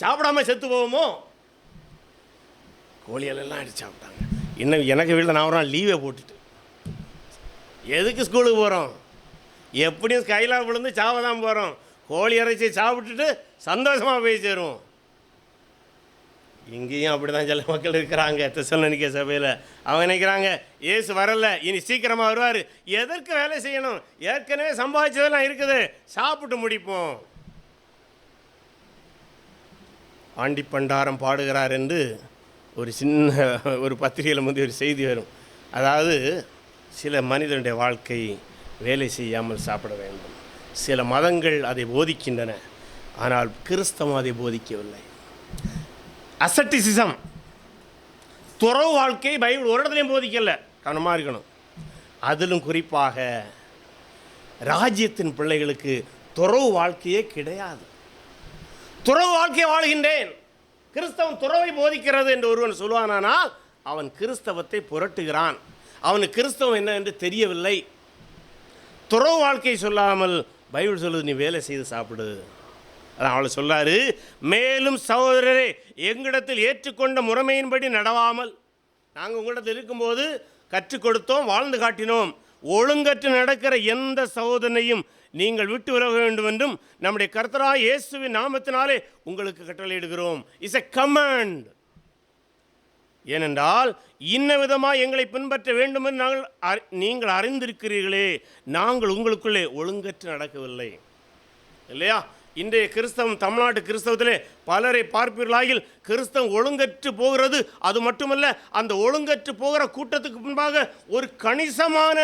சாப்பிடாமல் செத்து போவோமோ, கோழிகளெல்லாம் அடித்து சாப்பிட்டாங்க. இன்னும் எனக்கு வீட்டில் நான் ஒரு நாள் லீவே போட்டுட்டு, எதுக்கு ஸ்கூலுக்கு போகிறோம்? எப்படியும் ஸ்கைலாக விழுந்து சாவ தான் போகிறோம். கோழி இறைச்சி சாப்பிட்டுட்டு சந்தோஷமாக போய் சேருவோம். இங்கேயும் அப்படி தான் சில மக்கள் இருக்கிறாங்க. தெசலோனிக்கே சபையில் அவங்க நினைக்கிறாங்க, இயேசு வரல, இனி சீக்கிரமாக வருவார், எதற்கு வேலை செய்யணும்? ஏற்கனவே சம்பாதிச்சதெல்லாம் இருக்குது, சாப்பிட்டு முடிப்போம். ஆண்டி பண்டாரம் பாடுகிறார் என்று ஒரு சின்ன ஒரு பத்திரிகையில் வந்து ஒரு செய்தி வரும். அதாவது சில மனிதனுடைய வாழ்க்கை வேலை செய்யாமல் சாப்பிட வேண்டும். சில மதங்கள் அதை போதிக்கின்றன, ஆனால் கிறிஸ்தவம் அதை போதிக்கவில்லை. அசட்டிசிசம், துறவு வாழ்க்கை பைபிள் ஒரு இடத்துலையும் போதிக்கல. கவனமாக இருக்கணும். அதிலும் குறிப்பாக ராஜ்யத்தின் பிள்ளைகளுக்கு துறவு வாழ்க்கையே கிடையாது. துறவு வாழ்க்கையை வாழ்கின்றேன், கிறிஸ்தவன் துறவை போதிக்கிறது என்று ஒருவன் சொல்வானானால் அவன் கிறிஸ்தவத்தை புரட்டுகிறான். அவனுக்கு கிறிஸ்தவம் என்ன என்று தெரியவில்லை. துறவு வாழ்க்கையை சொல்லாமல் பைபிள் சொல்லுது, நீ வேலை செய்து சாப்பிடு. அதான் அவளை சொல்லாரு, மேலும் சகோதரரே, எங்களிடத்தில் ஏற்றுக்கொண்ட முறைமையின்படி நடவாமல், நாங்கள் உங்களிடத்தில் இருக்கும்போது கற்றுக் கொடுத்தோம், வாழ்ந்து காட்டினோம். ஒழுங்கற்று நடக்கிற எந்த சகோதரனையும் நீங்கள் விட்டு விலக வேண்டும் என்றும் நம்முடைய கர்த்தராகிய இயேசுவின் நாமத்தினாலே உங்களுக்கு கட்டளையிடுகிறோம். It's a command. ஏனென்றால் இன்ன விதமாக எங்களை பின்பற்ற வேண்டும் என்று நீங்கள் அறிந்திருக்கிறீர்களே, நாங்கள் உங்களுக்குள்ளே ஒழுங்கற்று நடக்கவில்லை. இல்லையா? இன்றைய கிறிஸ்தவம், தமிழ்நாட்டு கிறிஸ்தவத்திலே பலரை பார்ப்பீர்களாகில் கிறிஸ்தவம் ஒழுங்கற்று போகிறது. அது மட்டுமல்ல, அந்த ஒழுங்கற்று போகிற கூட்டத்துக்கு முன்பாக ஒரு கணிசமான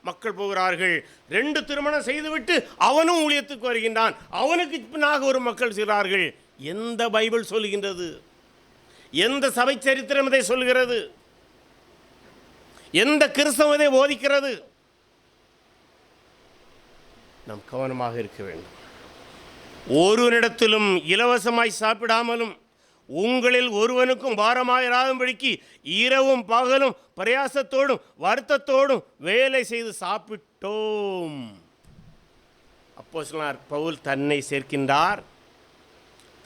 மக்கள் போகிறார்கள். 2 திருமணம் செய்துவிட்டு அவனும் ஊழியத்துக்கு வருகின்றான், அவனுக்கு பின்னாக ஒரு மக்கள் செய்கிறார்கள். எந்த பைபிள் சொல்லுகின்றது? எந்த சபை சரித்திரம் இதை சொல்கிறது? எந்த கிறிஸ்தவத்தை போதிக்கிறது? நாம் கவனமாக இருக்க வேண்டும். ஒருவனிடத்திலும் இலவசமாய் சாப்பிடாமலும் உங்களில் ஒருவனுக்கும் பாரமாயிராதபடிக்கு இரவும் பகலும் பிரயாசத்தோடும் வருத்தத்தோடும் வேலை செய்து சாப்பிட்டோம். அப்போஸ்தலனார் பவுல் தன்னை சேர்க்கின்றார்.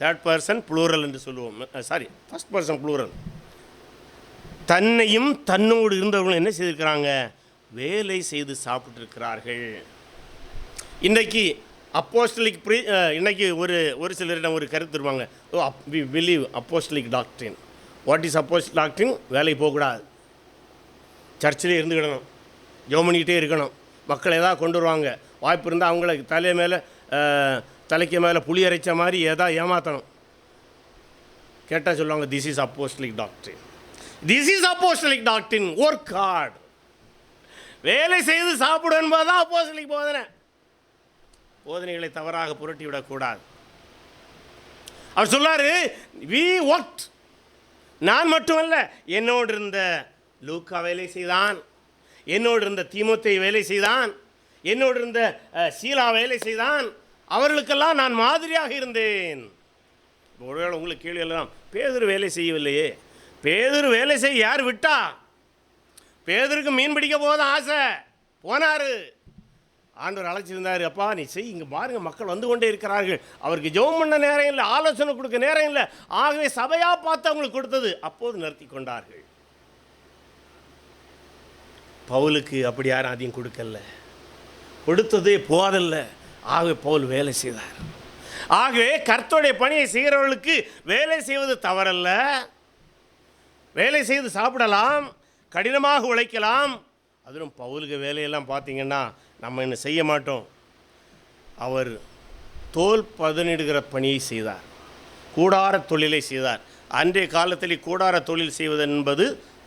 தேர்ட் பர்சன் ப்ளூரல் என்று சொல்லுவோம், ஃபர்ஸ்ட் பர்சன் ப்ளூரல். தன்னையும் தன்னோடு இருந்தவர்களும் என்ன செய்திருக்கிறாங்க? வேலை செய்து சாப்பிட்டிருக்கிறார்கள். இன்றைக்கு அப்போஸ்டலிக் இன்னைக்கு ஒரு சிலரிடம் ஒரு கருத்து இருப்பாங்க, we believe apostolic doctrine. What is apostolic doctrine? வேலைக்கு போகக்கூடாது, சர்ச்சிலே இருந்துக்கிடணும், ஜெபம் பண்ணிக்கிட்டே இருக்கணும், மக்கள் ஏதாவது கொண்டு வருவாங்க, வாய்ப்பு இருந்தால் அவங்களுக்கு தலைக்கு மேலே புளி அரைச்ச மாதிரி ஏதாவது ஏமாற்றணும். கேட்டால் சொல்லுவாங்க, this is apostolic doctrine. This is apostolic doctrine. Work hard, வேலை செய்து சாப்பிடும் என்பதுதான் அப்போஸ்டலிக் போதனை. போதனைகளை தவறாக புரட்டிவிடக்கூடாது. அவர் சொல்லாரு, வி ஒர்க்ட். நான் மட்டுமல்ல, என்னோடு இருந்த லூக்கா வேலை செய்தான், என்னோடு இருந்த தீமோத்தேயு வேலை செய்தான், என்னோடு இருந்த சீலா வேலை செய்தான். அவர்களுக்கெல்லாம் நான் மாதிரியாக இருந்தேன். ஒருவேளை உங்களுக்கு கேள்வி எல்லாம், பேதுரு வேலை செய்யவில்லையே? பேதுரு வேலை செய்ய யார் விட்டா? பேதுருக்கு மீன் பிடிக்க போத ஆசை, போனார். ஆண்டவர் அழைச்சிருந்தார், அப்பா நீ செய், இங்கே பாருங்கள் மக்கள் வந்து கொண்டே இருக்கிறார்கள், அவருக்கு ஜெபம் பண்ண நேரம் இல்லை, ஆலோசனை கொடுக்க நேரம் இல்லை, ஆகவே சபையாக பார்த்து அவங்களுக்கு கொடுத்தது. அப்போது நிறுத்தி கொண்டார்கள். பவுலுக்கு அப்படி யாரும் அதிகம் கொடுக்கல, கொடுத்ததே போதல்ல. ஆகவே பவுல் வேலை செய்தார். ஆகவே கர்த்தருடைய பணியை செய்கிறவர்களுக்கு வேலை செய்வது தவறல்ல. வேலை செய்து சாப்பிடலாம், கடினமாக உழைக்கலாம். அதிலும் பவுலுக்கு வேலையெல்லாம் பார்த்தீங்கன்னா நம்ம என்ன செய்ய மாட்டோம். அவர் தோல் பதனிடுகிற பணியை செய்தார், கூடார தொழிலை செய்தார். அன்றைய காலத்தில் கூடார தொழில் செய்வது என்பது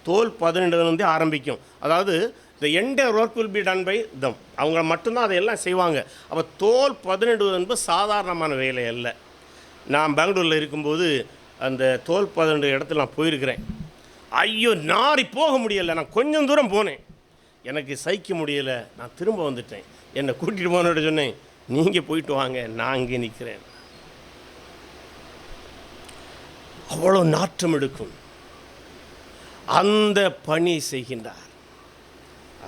தோல் பதனிடுவது ஆரம்பிக்கும். அதாவது the entire work will be done by them. அவங்க மட்டும்தான் அதையெல்லாம் செய்வாங்க. அப்போ தோல் பதனிடுவது என்பது சாதாரணமான வேலை அல்ல. நான் பெங்களூரில் இருக்கும்போது அந்த தோல் பதனிடுற இடத்துல நான் போயிருக்கிறேன். ஐயோ, நாரி போக முடியலை. நான் கொஞ்சம் தூரம் போனேன், எனக்கு சகிக்க முடியலை, நான் திரும்ப வந்துட்டேன். என்னை கூட்டிகிட்டு போனோட சொன்னேன், நீங்கள் போயிட்டு வாங்க, நான் இங்கே நிற்கிறேன். அவ்வளோ நாற்றம் எடுக்கும். அந்த பணி செய்கின்றார்.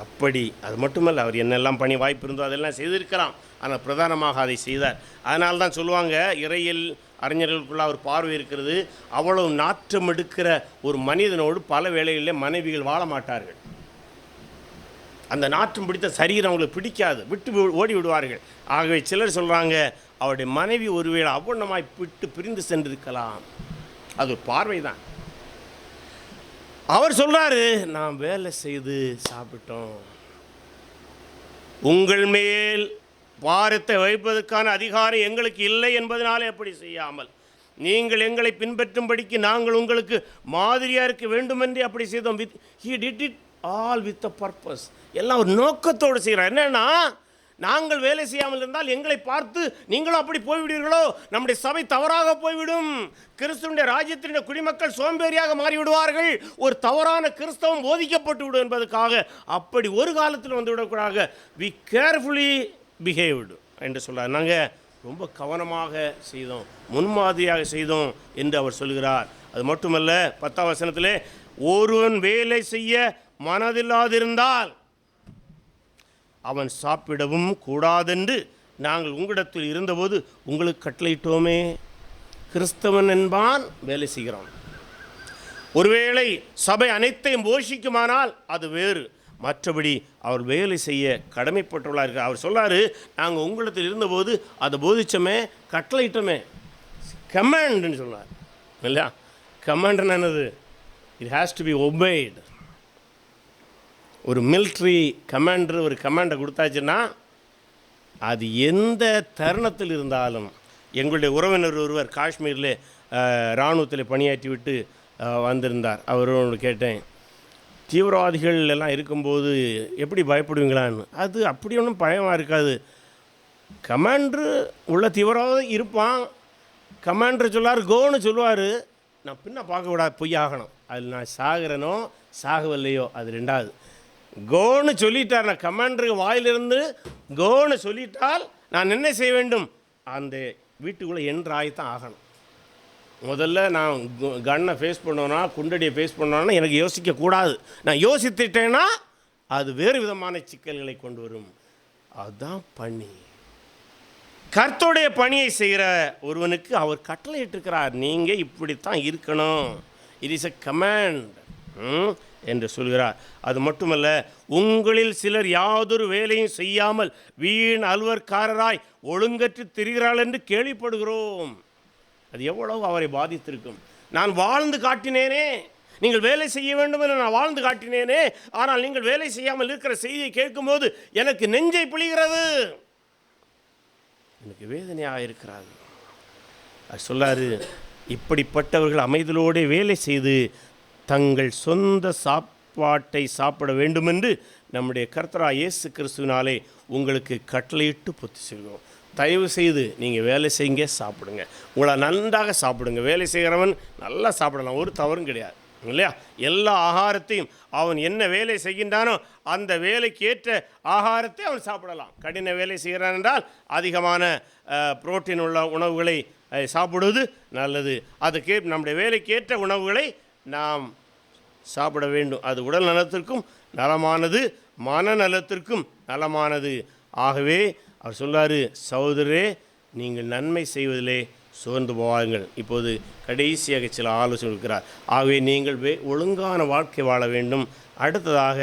அப்படி அது மட்டுமல்ல, அவர் என்னெல்லாம் பணி வாய்ப்பு இருந்தோ அதெல்லாம் செய்திருக்கலாம், ஆனால் பிரதானமாக அதை செய்தார். அதனால தான் சொல்லுவாங்க, இறையில் அறிஞர்களுக்குள்ள ஒரு பார்வை இருக்கிறது. அவ்வளவு நாற்றம் எடுக்கிற ஒரு மனிதனோடு பல வேளைகளிலே மனைவிகள் வாழ மாட்டார்கள். அந்த நாற்றம் பிடித்த சரீரம் அவங்களுக்கு பிடிக்காது, விட்டு ஓடி விடுவார்கள். ஆகவே சிலர் சொல்கிறாங்க, அவருடைய மனைவி ஒருவேளை அவ்வண்ணமாய் விட்டு பிரிந்து சென்றிருக்கலாம். அது ஒரு பார்வை தான். அவர் சொல்கிறாரு, நாம் வேலை செய்து சாப்பிட்டோம். உங்கள் மேல் பாரத்தை வைப்பதற்கான அதிகாரம் எங்களுக்கு இல்லை என்பதனாலே அப்படி செய்யாமல், நீங்கள் எங்களை பின்பற்றும்படிக்கு நாங்கள் உங்களுக்கு மாதிரியாக இருக்க வேண்டுமென்றே அப்படி செய்தோம். He did it all with a purpose. எல்லாம் ஒரு நோக்கத்தோடு செய்கிறார். என்னன்னா, நாங்கள் வேலை செய்யாமல் இருந்தால் எங்களை பார்த்து நீங்களும் அப்படி போய்விடுவீர்களோ, நம்முடைய சபை தவறாக போய்விடும், கிறிஸ்துவனுடைய ராஜ்யத்தினுடைய குடிமக்கள் சோம்பேறியாக மாறிவிடுவார்கள், ஒரு தவறான கிறிஸ்தவம் போதிக்கப்பட்டு விடும் என்பதற்காக அப்படி ஒரு காலத்தில் வந்து விடக்கூடாது. வி கேர்ஃபுல்லி பிஹேவ்டு என்று சொல்கிறார். நாங்கள் ரொம்ப கவனமாக செய்தோம், முன்மாதிரியாக செய்தோம் என்று அவர் சொல்கிறார். அது மட்டுமல்ல, 10ஆம் வசனத்திலே, ஒருவன் வேலை செய்ய மனதில்லாதிருந்தால் அவன் சாப்பிடவும் கூடாதென்று நாங்கள் உங்களிடத்தில் இருந்தபோது உங்களுக்கு கட்டளையிட்டோமே. கிறிஸ்தவன் என்பான் வேலை செய்கிறான். ஒருவேளை சபை அனைத்தையும் போஷிக்குமானால் அது வேறு, மற்றபடி அவர் வேலை செய்ய கடமைப்பட்டுள்ளார். அவர் சொல்லாரு, நாங்கள் உங்களிடத்தில் இருந்தபோது அதை போதிச்சோமே, கட்டளையிட்டோமே. கமாண்ட்னு சொன்னார் இல்லையா? கமாண்ட் என்னது? It has to be obeyed. ஒரு மிலிட்ரி கமாண்டர் ஒரு கமாண்டை கொடுத்தாச்சுன்னா அது எந்த தருணத்தில் இருந்தாலும். எங்களுடைய உறவினர் ஒருவர் காஷ்மீரில் இராணுவத்தில் பணியாற்றி விட்டு வந்திருந்தார். அவரோடு கேட்டேன், தீவிரவாதிகள் எல்லாம் இருக்கும்போது எப்படி பயப்படுவீங்களான்னு. அது அப்படி ஒன்றும் பயமாக இருக்காது. கமாண்டரு உள்ள தீவிரவாதம் இருப்பான், கமாண்டர் சொல்லார் கோன்னு சொல்லுவார், நான் பின்ன பார்க்கக்கூடாது, பொய் ஆகணும். அதில் நான் சாகிறனோ சாகவில்லையோ அது ரெண்டாவது. கோன்னு சொல்லிட்டார். நான் கமாண்டருக்கு வாயிலிருந்து கோன்னு சொல்லிட்டால் நான் என்ன செய்ய வேண்டும்? அந்த வீட்டுக்குள்ளே என்ட்ராய்த்தான் ஆகணும். முதல்ல நான் கன்னை ஃபேஸ் பண்ணோன்னா, குண்டடியை ஃபேஸ் பண்ணோன்னா எனக்கு யோசிக்கக்கூடாது. நான் யோசித்துட்டேன்னா அது வேறு விதமான சிக்கல்களை கொண்டு வரும். அதுதான் பணி. கர்த்தருடைய பணியை செய்கிற ஒருவனுக்கு அவர் கட்டளையிட்டிருக்கிறார், நீங்கள் இப்படித்தான் இருக்கணும், இட் இஸ் எ கமாண்ட் என்று சொல்கிறார். அது மட்டுமல்ல, உங்களில் சிலர் யாதொரு வேலையும் செய்யாமல் வீண் அலுவற்காரராய் ஒழுங்கற்று திரிகிறாள் என்று கேள்விப்படுகிறோம். அது எவ்வளவு அவரை பாதித்திருக்கும். நான் வாழ்ந்து காட்டினேனே, நீங்கள் வேலை செய்ய வேண்டும் என நான் வாழ்ந்து காட்டினேனே, ஆனால் நீங்கள் வேலை செய்யாமல் இருக்கிற செய்தியை கேட்கும்போது எனக்கு நெஞ்சை பிழிகிறது, எனக்கு வேதனையாக இருக்கிறார். அது சொல்லாரு, இப்படிப்பட்டவர்கள் அமைதலோடு வேலை செய்து தங்கள் சொந்த சாப்பாட்டை சாப்பிட வேண்டுமென்று நம்முடைய கர்த்தராகிய இயேசு கிறிஸ்துவினாலே உங்களுக்கு கட்டளையிட்டு பொத்தி செல்வோம். தயவு செய்து நீங்கள் வேலை செய்யுங்க, சாப்பிடுங்க, உங்களை நன்றாக சாப்பிடுங்க. வேலை செய்கிறவன் நல்லா சாப்பிடலாம், ஒரு தவறும் கிடையாது இல்லையா? எல்லா ஆகாரத்தையும் அவன் என்ன வேலை செய்கின்றானோ அந்த வேலைக்கு ஏற்ற ஆகாரத்தை அவன் சாப்பிடலாம். கடின வேலை செய்கிறான் என்றால் அதிகமான புரோட்டீன் உள்ள உணவுகளை சாப்பிடுவது நல்லது. அதுக்கு நம்முடைய வேலைக்கு ஏற்ற உணவுகளை நாம் சாப்பிட வேண்டும். அது உடல் நலத்திற்கும் நலமானது, மனநலத்திற்கும் நலமானது. ஆகவே அவர் சொல்லார், சகோதரரே, நீங்கள் நன்மை செய்வதிலே சோர்ந்து போவார்கள். இப்போது கடைசியாக சில ஆலோசனை இருக்கிறார். ஆகவே நீங்கள் ஒழுங்கான வாழ்க்கை வாழ வேண்டும். அடுத்ததாக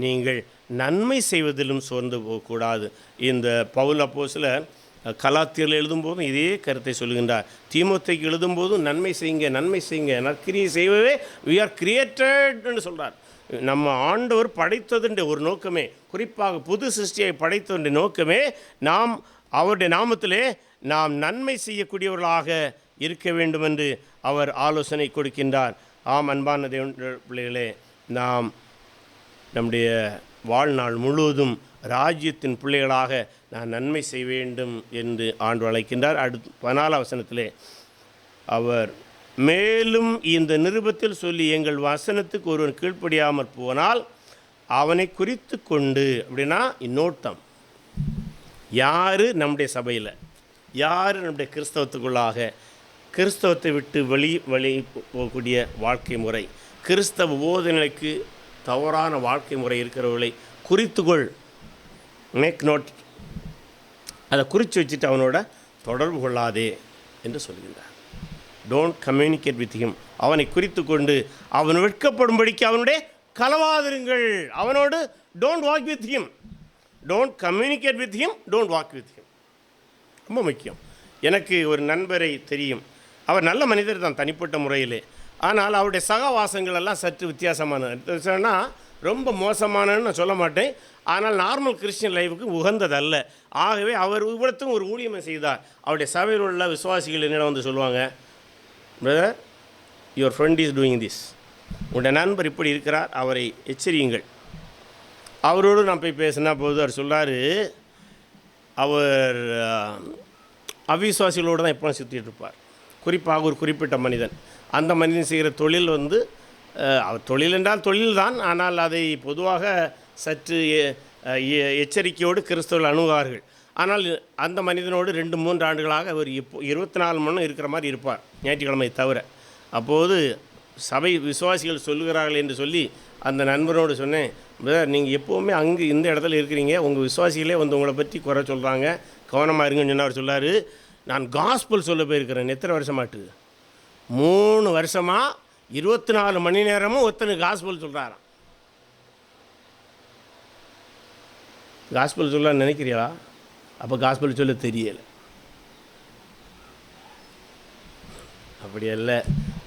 நீங்கள் நன்மை செய்வதிலும் சோர்ந்து போகக்கூடாது. இந்த பவுல் அப்போஸ்தலர் கலாத்தியர்கள் எழுதும்போதும் இதே கருத்தை சொல்லுகின்றார். தீமோத்தேயுக்கு எழுதும்போதும் நன்மை செய்யுங்க, நன்மை செய்யுங்க, நற்கிரியை செய்வவே we are created என்று சொல்கிறார். நம்ம ஆண்டவர் படைத்ததுன்ற ஒரு நோக்கமே, குறிப்பாக புது சிருஷ்டியை படைத்ததுன்ற நோக்கமே நாம் அவருடைய நாமத்திலே நாம் நன்மை செய்யக்கூடியவர்களாக இருக்க வேண்டும் என்று அவர் ஆலோசனை கொடுக்கின்றார். ஆம், அன்பான தேவனுடைய பிள்ளைகளே, நாம் நம்முடைய வாழ்நாள் முழுவதும் ராஜ்யத்தின் பிள்ளைகளாக நான் நன்மை செய்ய வேண்டும் என்று ஆண்டு அழைக்கின்றார். அடுத்து 14 வசனத்திலே அவர் மேலும் இந்த நிருபத்தில் சொல்லி, எங்கள் வசனத்துக்கு ஒருவன் கீழ்ப்படியாமற் போனால் அவனை குறித்து கொண்டு, அப்படின்னா இன்னோட்டம் யார் நம்முடைய சபையில், யார் நம்முடைய கிறிஸ்தவத்துக்குள்ளாக கிறிஸ்தவத்தை விட்டு வழி போகக்கூடிய வாழ்க்கை முறை, கிறிஸ்தவ போதனைக்கு தவறான வாழ்க்கை முறை இருக்கிறவர்களை குறித்துக்கொள், மேக் நோட், அதை குறித்து வச்சுட்டு அவனோட தொடர்பு கொள்ளாதே என்று சொல்கின்றார். Don't communicate with him. அவனை குறித்து கொண்டு அவன் வெட்கப்படும்படிக்கு அவனுடைய கலவாதிருங்கள். அவனோடு don't walk with him, don't communicate with him, don't walk with him. ரொம்ப முக்கியம். எனக்கு ஒரு நண்பரை தெரியும். அவர் நல்ல மனிதர் தான் தனிப்பட்ட முறையிலே. ஆனால் அவருடைய சகவாசங்கள் எல்லாம் சற்று வித்தியாசமான, ரொம்ப மோசமானன்னு நான் சொல்ல மாட்டேன், ஆனால் நார்மல் கிறிஸ்டியன் லைஃபுக்கு உகந்ததல்ல. ஆகவே அவர் இவ்வளத்தும் ஒரு ஊழியமை செய்தார். அவருடைய சபையில் உள்ள விசுவாசிகள் என்னிடம் வந்து சொல்லுவாங்க, brother, your friend is doing this, உங்களுடைய நண்பர் இப்படி இருக்கிறார், அவரை எச்சரியுங்கள். அவரோடு நான் போய் பேசினா போது அவர் சொல்லார், அவர் அவிசுவாசிகளோடு தான் எப்போ சுற்றிட்டு இருப்பார். குறிப்பாக ஒரு குறிப்பிட்ட மனிதன், அந்த மனிதன் செய்கிற தொழில் அவர் தொழில் என்றால் தொழில் தான், ஆனால் அதை பொதுவாக சற்று எச்சரிக்கையோடு கிறிஸ்தவர்கள் அணுகுவார்கள். ஆனால் அந்த மனிதனோடு 2-3 ஆண்டுகளாக அவர் இப்போ 24 மணி நேரம் இருக்கிற மாதிரி இருப்பார், ஞாயிற்றுக்கிழமை தவிர. அப்போது சபை விசுவாசிகள் சொல்லுகிறார்கள் என்று சொல்லி அந்த நண்பரோடு சொன்னேன், பிரதர், நீங்கள் எப்போவுமே அங்கே இந்த இடத்துல இருக்கிறீங்க, உங்கள் விசுவாசிகளே வந்து உங்களை பற்றி குறை சொல்கிறாங்க, கவனமாக இருங்கன்னு சொன்னால் அவர் சொல்லார், நான் காஸ்பல் சொல்ல போயிருக்கிறேன். எத்தனை வருஷமாட்டு? 3 வருஷமாக 24 மணி நேரமும் ஒருத்தனை காஸ்பல் சொல்கிறாராம். காஸ்பல் சொல்ல நினைக்கிறீங்களா? அப்போ காஸ்பல் சொல்ல தெரியலை. அப்படி அல்ல,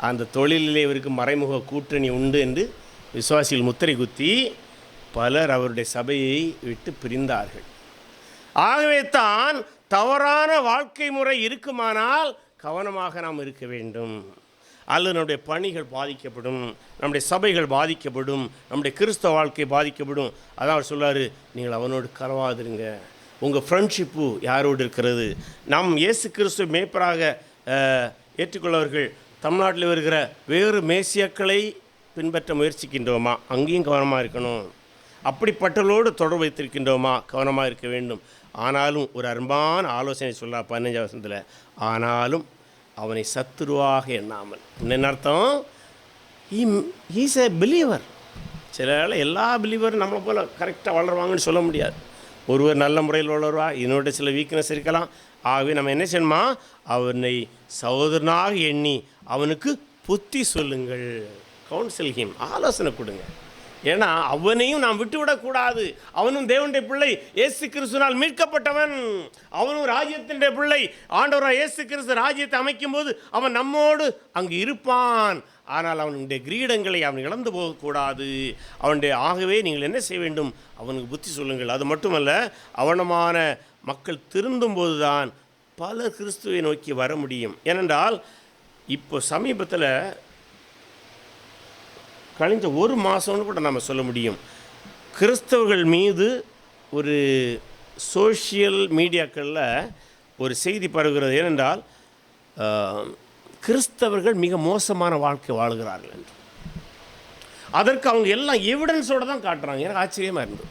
அந்த தொழிலிலே இவருக்கு மறைமுக கூட்டணி உண்டு என்று விசுவாசிகள் முத்திரை குத்தி பலர் அவருடைய சபையை விட்டு பிரிந்தார்கள். ஆகவே தான் தவறான வாழ்க்கை முறை இருக்குமானால் கவனமாக நாம் இருக்க வேண்டும். அல்லது நம்முடைய பணிகள் பாதிக்கப்படும், நம்முடைய சபைகள் பாதிக்கப்படும், நம்முடைய கிறிஸ்தவ வாழ்க்கை பாதிக்கப்படும். அதான் அவர் சொல்லார், நீங்கள் அவனோடு கலவாதிருங்க. உங்கள் ஃப்ரெண்ட்ஷிப்பு யாரோடு இருக்கிறது? நாம் இயேசு கிறிஸ்துவ மேய்ப்பராக ஏற்றுக்கொள்ளவர்கள் தமிழ்நாட்டில் வருகிற வேறு மேசியாக்களை பின்பற்ற முயற்சிக்கின்றோமா? அங்கேயும் கவனமாக இருக்கணும். அப்படிப்பட்டவர்களோடு தொடர்பு வைத்திருக்கின்றோமா? கவனமாக இருக்க வேண்டும். ஆனாலும் ஒரு அன்பான ஆலோசனை சொல்ல 15 வசனத்தில், ஆனாலும் அவனை சத்துருவாக எண்ணாமல். என்ன அர்த்தம்? He's a believer. சில எல்லா பிலீவரும் நம்மளை போல் கரெக்டாக வளருவாங்கன்னு சொல்ல முடியாது. ஒருவர் நல்ல முறையில் வளருவா, இன்னொரு சில வீக்னஸ் இருக்கலாம். ஆகவே நம்ம என்ன செய்யணுமா? அவனை சகோதரனாக எண்ணி அவனுக்கு புத்தி சொல்லுங்கள். கவுன்சில் ஹிம், ஆலோசனை கொடுங்க. ஏன்னா அவனையும் நாம் விட்டுவிடக்கூடாது. அவனும் தேவனுடைய பிள்ளை, இயேசு கிறிஸ்துவினால் மீட்கப்பட்டவன். அவனும் ராஜ்யத்தின் பிள்ளை. ஆண்டவராக இயேசு கிறிஸ்து ராஜ்யத்தை அமைக்கும் போது அவன் நம்மோடு அங்கு இருப்பான். ஆனால் அவனுடைய கிரீடங்களை அவன் இழந்து போகக்கூடாது. ஆகவே நீங்கள் என்ன செய்ய வேண்டும்? அவனுக்கு புத்தி சொல்லுங்கள். அது மட்டுமல்ல, அவனமான மக்கள் திருந்தும் போது தான் பலர் கிறிஸ்துவை நோக்கி வர முடியும். ஏனென்றால் இப்போ சமீபத்தில் கழிஞ்ச ஒரு மாதம்னு கூட நம்ம சொல்ல முடியும், கிறிஸ்தவர்கள் மீது ஒரு சோஷியல் மீடியாக்களில் ஒரு செய்தி பரவுகிறது. ஏனென்றால் கிறிஸ்தவர்கள் மிக மோசமான வாழ்க்கை வாழ்கிறார்கள் என்று. அதற்கு அவங்க எல்லாம் எவிடன்ஸோடு தான் காட்டுறாங்க. எனக்கு ஆச்சரியமாக இருந்தது.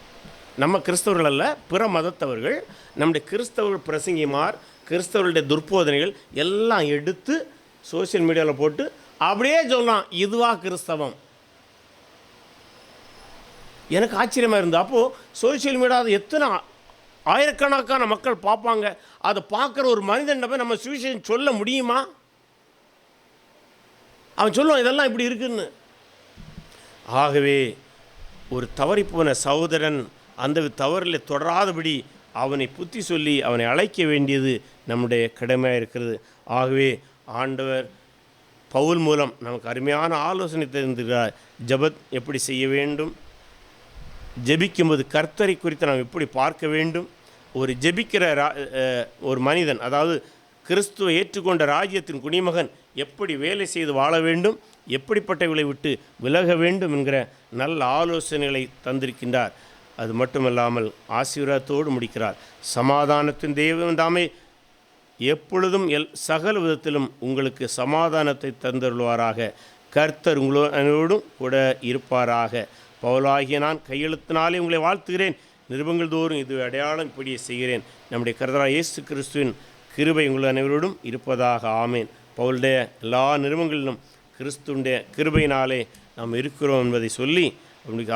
நம்ம கிறிஸ்தவர்கள் அல்ல, பிற மதத்தவர்கள் நம்முடைய கிறிஸ்தவர்கள் பிரசங்கிமார், கிறிஸ்தவர்களுடைய துர்போதனைகள் எல்லாம் எடுத்து சோஷியல் மீடியாவில் போட்டு அப்படியே சொல்லலாம், இதுவா கிறிஸ்தவம். எனக்கு ஆச்சரியமாக இருந்தது. அப்போது சோஷியல் மீடியாவில் எத்தனை ஆயிரக்கணக்கான மக்கள் பார்ப்பாங்க. அதை பார்க்குற ஒரு மனிதன் போய் நம்ம சுவிசேஷம் சொல்ல முடியுமா? அவன் சொல்லுவான் இதெல்லாம் இப்படி இருக்குன்னு. ஆகவே ஒரு தவறிப்போன சகோதரன் அந்த தவறில் தொடராதபடி அவனை புத்தி சொல்லி அவனை அழைக்க வேண்டியது நம்முடைய கடமையாக இருக்கிறது. ஆகவே ஆண்டவர் பவுல் மூலம் நமக்கு அருமையான ஆலோசனை தெரிந்திருக்கிறார். ஜெபம் எப்படி செய்ய வேண்டும், ஜெபிக்கும்போது கர்த்தரை குறித்து நாம் எப்படி பார்க்க வேண்டும், ஒரு ஜெபிக்கிற ஒரு மனிதன், அதாவது கிறிஸ்துவை ஏற்றுக்கொண்ட ராஜ்யத்தின் குடிமகன் எப்படி வேலை செய்து வாழ வேண்டும், எப்படிப்பட்டவர்களை விட்டு விலக வேண்டும் என்கிற நல்ல ஆலோசனைகளை தந்திருக்கின்றார். அது மட்டுமல்லாமல் ஆசீர்வாதத்தோடு முடிக்கிறார். சமாதானத்தின் தேவன் தாமே எப்பொழுதும் சகல விதத்திலும் உங்களுக்கு சமாதானத்தை தந்தருள்வாராக. கர்த்தர் உங்களோடும் கூட இருப்பாராக. பவுலாகிய நான் கையெழுத்தினாலே உங்களை வாழ்த்துகிறேன். நிருபங்கள் தோறும் இது அடையாளம் இப்படியே செய்கிறேன். நம்முடைய கர்த்தராகிய இயேசு கிறிஸ்துவின் கிருபை உங்கள் அனைவரோடும் இருப்பதாக. ஆமேன். பவுலுடைய எல்லா நிருபங்களிலும் கிறிஸ்துடைய கிருபையினாலே நாம் இருக்கிறோம் என்பதை சொல்லி,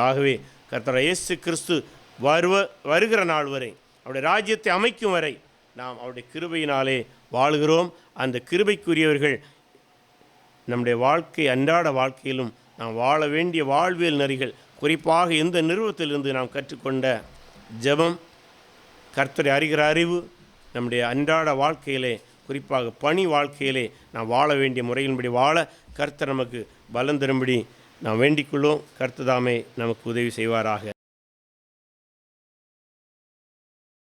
ஆகவே கர்த்தராகிய இயேசு கிறிஸ்து வருகிற நாள் வரை, அவருடைய ராஜ்யத்தை அமைக்கும் வரை நாம் அவருடைய கிருபையினாலே வாழுகிறோம். அந்த கிருபைக்குரியவர்கள் நம்முடைய வாழ்க்கை அன்றாட வாழ்க்கையிலும் நாம் வாழ வேண்டிய வாழ்வியல் நெறிகள், குறிப்பாக இந்த நிறுவனத்திலிருந்து நாம் கற்றுக்கொண்ட ஜெபம், கர்த்தரை அறிகிற அறிவு, நம்முடைய அன்றாட வாழ்க்கையிலே குறிப்பாக பணி வாழ்க்கையிலே நாம் வாழ வேண்டிய முறையின்படி வாழ கர்த்தர் நமக்கு பலம் தரும்படி நாம் வேண்டிக்கொள்வோம். கர்த்தர் தாமே நமக்கு உதவி செய்வாராக.